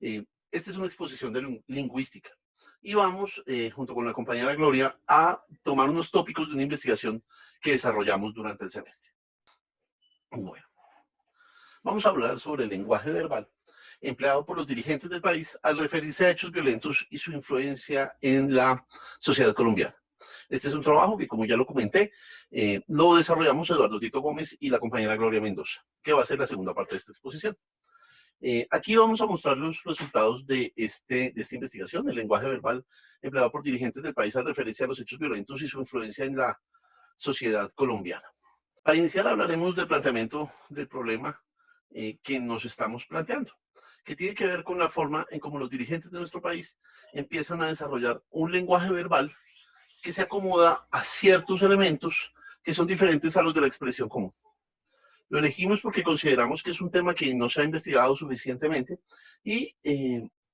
Esta es una exposición de lingüística y vamos, junto con la compañera Gloria, a tomar unos tópicos de una investigación que desarrollamos durante el semestre. Bueno, vamos a hablar sobre el lenguaje verbal empleado por los dirigentes del país al referirse a hechos violentos y su influencia en la sociedad colombiana. Este es un trabajo que, como ya lo comenté, lo desarrollamos Eduardo Tito Gómez y la compañera Gloria Mendoza, que va a ser la segunda parte de esta exposición. Aquí vamos a mostrar los resultados de esta investigación, el lenguaje verbal empleado por dirigentes del país al referirse a los hechos violentos y su influencia en la sociedad colombiana. Para iniciar hablaremos del planteamiento del problema que nos estamos planteando, que tiene que ver con la forma en cómo los dirigentes de nuestro país empiezan a desarrollar un lenguaje verbal que se acomoda a ciertos elementos que son diferentes a los de la expresión común. Lo elegimos porque consideramos que es un tema que no se ha investigado suficientemente y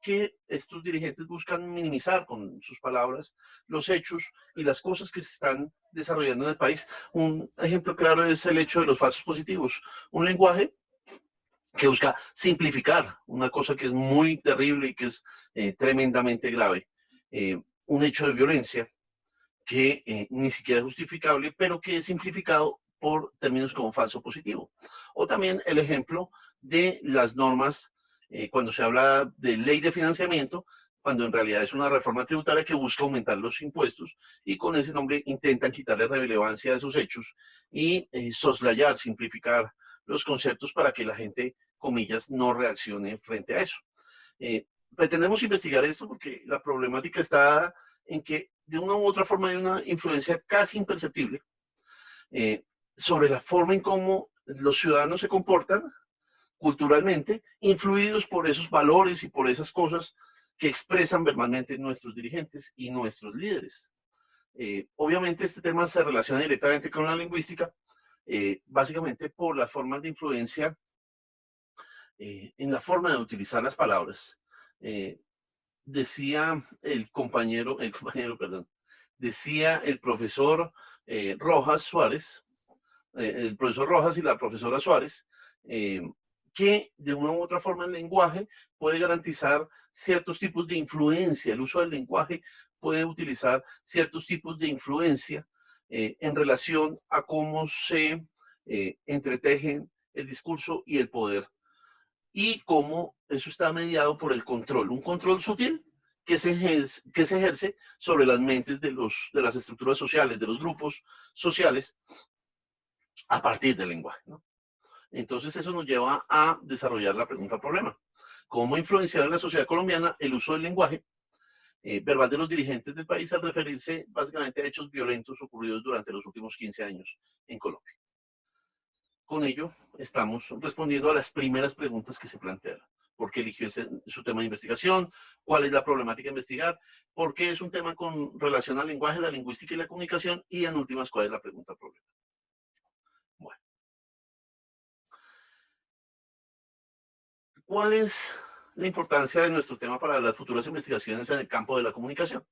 que estos dirigentes buscan minimizar con sus palabras los hechos y las cosas que se están desarrollando en el país. Un ejemplo claro es el hecho de los falsos positivos, un lenguaje que busca simplificar una cosa que es muy terrible y que es tremendamente grave, un hecho de violencia que ni siquiera es justificable, pero que es simplificado por términos como falso positivo. O también el ejemplo de las normas, cuando se habla de ley de financiamiento, cuando en realidad es una reforma tributaria que busca aumentar los impuestos y con ese nombre intentan quitarle relevancia a esos hechos y soslayar, simplificar los conceptos para que la gente, comillas, no reaccione frente a eso. Pretendemos investigar esto porque la problemática está en que de una u otra forma hay una influencia casi imperceptible sobre la forma en cómo los ciudadanos se comportan culturalmente, influidos por esos valores y por esas cosas que expresan verbalmente nuestros dirigentes y nuestros líderes. Obviamente este tema se relaciona directamente con la lingüística, básicamente por las formas de influencia en la forma de utilizar las palabras. Decía decía el profesor Rojas Suárez, el profesor Rojas y la profesora Suárez, que de una u otra forma el lenguaje puede garantizar ciertos tipos de influencia, el uso del lenguaje puede utilizar ciertos tipos de influencia en relación a cómo se entretejen el discurso y el poder, y cómo eso está mediado por el control, un control sutil que se ejerce sobre las mentes de las estructuras sociales, de los grupos sociales, a partir del lenguaje, ¿no? Entonces eso nos lleva a desarrollar la pregunta problema. ¿Cómo ha influenciado en la sociedad colombiana el uso del lenguaje verbal de los dirigentes del país al referirse básicamente a hechos violentos ocurridos durante los últimos 15 años en Colombia? Con ello estamos respondiendo a las primeras preguntas que se plantearon. ¿Por qué eligió su tema de investigación? ¿Cuál es la problemática a investigar? ¿Por qué es un tema con relación al lenguaje, la lingüística y la comunicación? Y en últimas, ¿cuál es la pregunta problema? Bueno. ¿Cuál es la importancia de nuestro tema para las futuras investigaciones en el campo de la comunicación?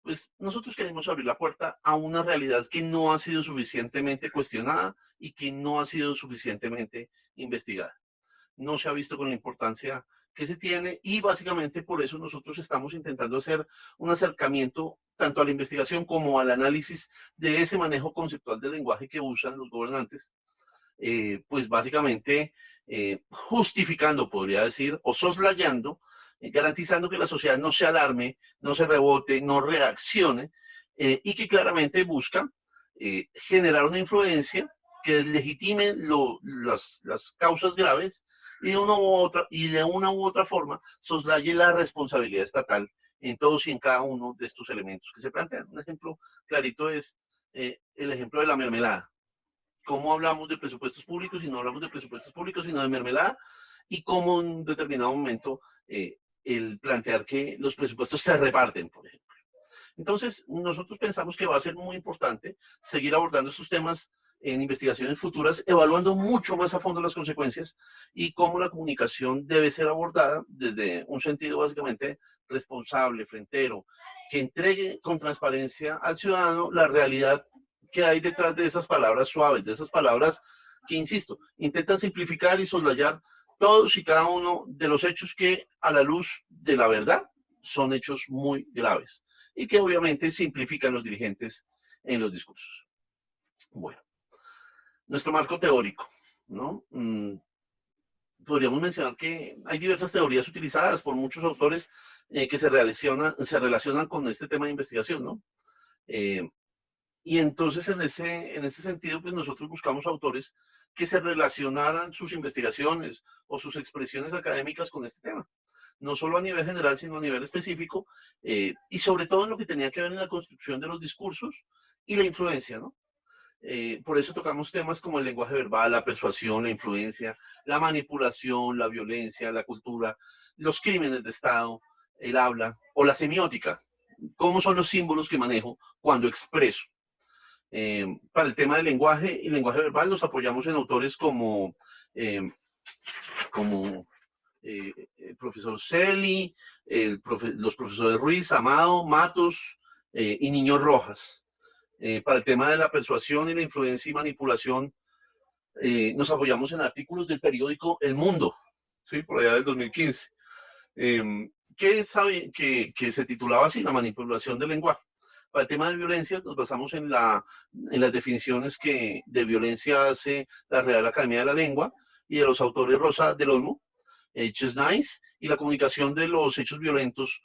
Pues nosotros queremos abrir la puerta a una realidad que no ha sido suficientemente cuestionada y que no ha sido suficientemente investigada. No se ha visto con la importancia que se tiene y básicamente por eso nosotros estamos intentando hacer un acercamiento tanto a la investigación como al análisis de ese manejo conceptual del lenguaje que usan los gobernantes, pues básicamente justificando, podría decir, o soslayando, garantizando que la sociedad no se alarme, no se rebote, no reaccione, y que claramente busca generar una influencia que legitime las causas graves y de una u otra forma soslaye la responsabilidad estatal en todos y en cada uno de estos elementos que se plantean. Un ejemplo clarito es el ejemplo de la mermelada. ¿Cómo hablamos de presupuestos públicos y no hablamos de presupuestos públicos, sino de mermelada? Y cómo en un determinado momento el plantear que los presupuestos se reparten, por ejemplo. Entonces, nosotros pensamos que va a ser muy importante seguir abordando estos temas en investigaciones futuras, evaluando mucho más a fondo las consecuencias y cómo la comunicación debe ser abordada desde un sentido básicamente responsable, frentero, que entregue con transparencia al ciudadano la realidad que hay detrás de esas palabras suaves, de esas palabras que, insisto, intentan simplificar y soslayar todos y cada uno de los hechos que a la luz de la verdad son hechos muy graves y que obviamente simplifican los dirigentes en los discursos. Bueno, nuestro marco teórico, ¿no? Podríamos mencionar que hay diversas teorías utilizadas por muchos autores que se relacionan con este tema de investigación, ¿no? Y entonces en ese sentido, pues nosotros buscamos autores que se relacionaran sus investigaciones o sus expresiones académicas con este tema, no solo a nivel general, sino a nivel específico, y sobre todo en lo que tenía que ver en la construcción de los discursos y la influencia, ¿no? Por eso tocamos temas como el lenguaje verbal, la persuasión, la influencia, la manipulación, la violencia, la cultura, los crímenes de Estado, el habla o la semiótica. ¿Cómo son los símbolos que manejo cuando expreso? Para el tema del lenguaje y lenguaje verbal nos apoyamos en autores eh, como el profesor Celi, los profesores Ruiz, Amado, Matos y Niño Rojas. Para el tema de la persuasión y la influencia y manipulación, nos apoyamos en artículos del periódico El Mundo, ¿sí? Por allá del 2015, que se titulaba así, La manipulación del lenguaje. Para el tema de violencia, nos basamos en las definiciones que de violencia hace la Real Academia de la Lengua y de los autores Rosa del Olmo, Chesnais, y la comunicación de los hechos violentos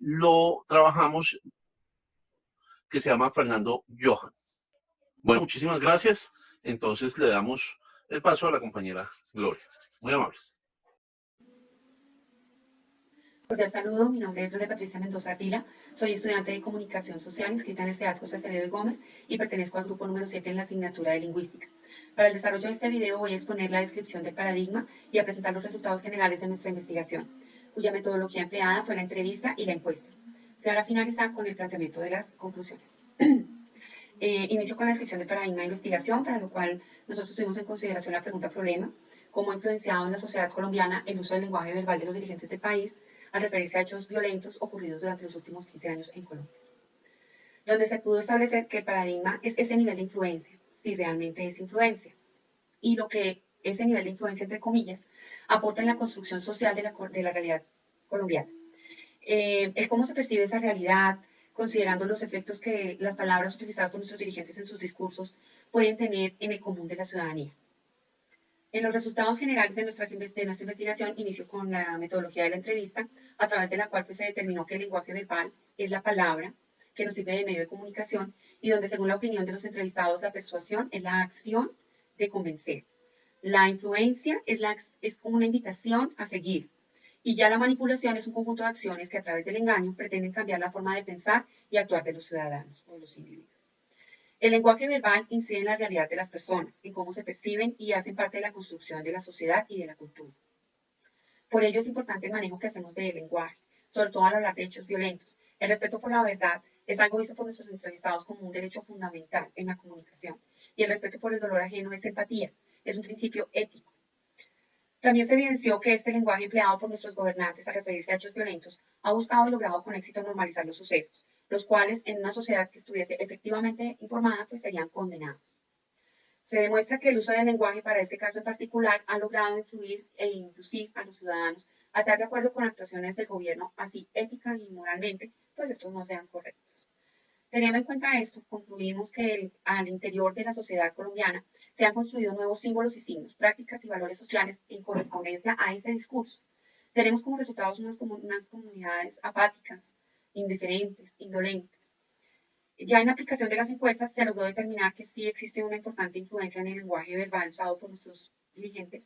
lo trabajamos, que se llama Fernando Johan. Bueno, muchísimas gracias. Entonces le damos el paso a la compañera Gloria. Muy amables. Cordial saludo, mi nombre es Gloria Patricia Mendoza Ardila, soy estudiante de Comunicación Social inscrita en el CEAT José Acevedo y Gómez y pertenezco al grupo número 7 en la asignatura de Lingüística. Para el desarrollo de este video voy a exponer la descripción del paradigma y a presentar los resultados generales de nuestra investigación, cuya metodología empleada fue la entrevista y la encuesta. Para finalizar con el planteamiento de las conclusiones. Inicio con la descripción del paradigma de investigación, para lo cual nosotros tuvimos en consideración la pregunta-problema, cómo ha influenciado en la sociedad colombiana el uso del lenguaje verbal de los dirigentes del país al referirse a hechos violentos ocurridos durante los últimos 15 años en Colombia, donde se pudo establecer que el paradigma es ese nivel de influencia, si realmente es influencia, y lo que ese nivel de influencia, entre comillas, aporta en la construcción social de la realidad colombiana. Es cómo se percibe esa realidad, considerando los efectos que las palabras utilizadas por nuestros dirigentes en sus discursos pueden tener en el común de la ciudadanía. En los resultados generales de nuestra investigación, inició con la metodología de la entrevista, a través de la cual se determinó que el lenguaje verbal es la palabra que nos sirve de medio de comunicación y donde, según la opinión de los entrevistados, la persuasión es la acción de convencer. La influencia es como una invitación a seguir. Y ya la manipulación es un conjunto de acciones que a través del engaño pretenden cambiar la forma de pensar y actuar de los ciudadanos o de los individuos. El lenguaje verbal incide en la realidad de las personas, en cómo se perciben y hacen parte de la construcción de la sociedad y de la cultura. Por ello es importante el manejo que hacemos del lenguaje, sobre todo al hablar de hechos violentos. El respeto por la verdad es algo visto por nuestros entrevistados como un derecho fundamental en la comunicación, y el respeto por el dolor ajeno es empatía, es un principio ético. También se evidenció que este lenguaje empleado por nuestros gobernantes al referirse a hechos violentos ha buscado y logrado con éxito normalizar los sucesos, los cuales en una sociedad que estuviese efectivamente informada pues serían condenados. Se demuestra que el uso del lenguaje para este caso en particular ha logrado influir e inducir a los ciudadanos a estar de acuerdo con actuaciones del gobierno, así ética y moralmente, pues estos no sean correctos. Teniendo en cuenta esto, concluimos que al interior de la sociedad colombiana se han construido nuevos símbolos y signos, prácticas y valores sociales en correspondencia a ese discurso. Tenemos como resultados unas comunidades apáticas, indiferentes, indolentes. Ya en la aplicación de las encuestas se logró determinar que sí existe una importante influencia en el lenguaje verbal usado por nuestros dirigentes,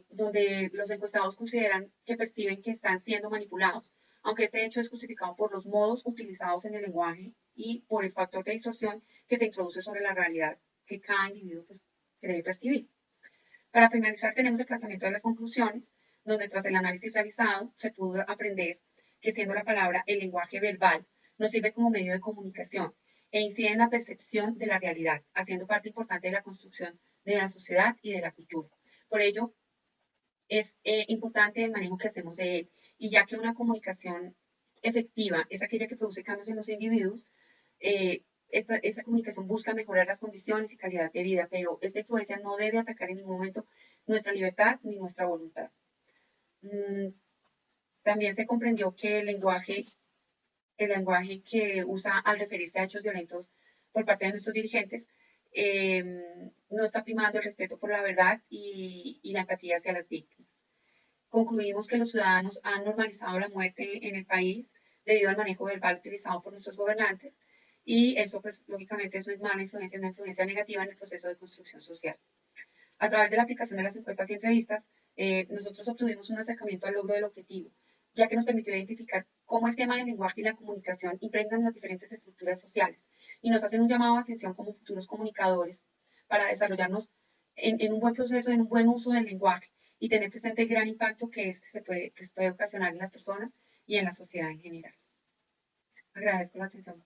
donde los encuestados consideran que perciben que están siendo manipulados, aunque este hecho es justificado por los modos utilizados en el lenguaje y por el factor de distorsión que se introduce sobre la realidad que cada individuo pues, debe percibir. Para finalizar, tenemos el planteamiento de las conclusiones, donde tras el análisis realizado se pudo aprender que, siendo la palabra el lenguaje verbal, nos sirve como medio de comunicación e incide en la percepción de la realidad, haciendo parte importante de la construcción de la sociedad y de la cultura. Por ello, es importante el manejo que hacemos de él, y ya que una comunicación efectiva es aquella que produce cambios en los individuos, esa comunicación busca mejorar las condiciones y calidad de vida, pero esta influencia no debe atacar en ningún momento nuestra libertad ni nuestra voluntad. También se comprendió que el lenguaje que usa al referirse a hechos violentos por parte de nuestros dirigentes no está primando el respeto por la verdad y la empatía hacia las víctimas. Concluimos que los ciudadanos han normalizado la muerte en el país debido al manejo verbal utilizado por nuestros gobernantes y eso, pues, lógicamente es una mala influencia, una influencia negativa en el proceso de construcción social. A través de la aplicación de las encuestas y entrevistas, nosotros obtuvimos un acercamiento al logro del objetivo, ya que nos permitió identificar cómo el tema del lenguaje y la comunicación impregnan las diferentes estructuras sociales y nos hacen un llamado de atención como futuros comunicadores para desarrollarnos en un buen proceso, en un buen uso del lenguaje y tener presente el gran impacto que este puede ocasionar en las personas y en la sociedad en general. Agradezco la atención.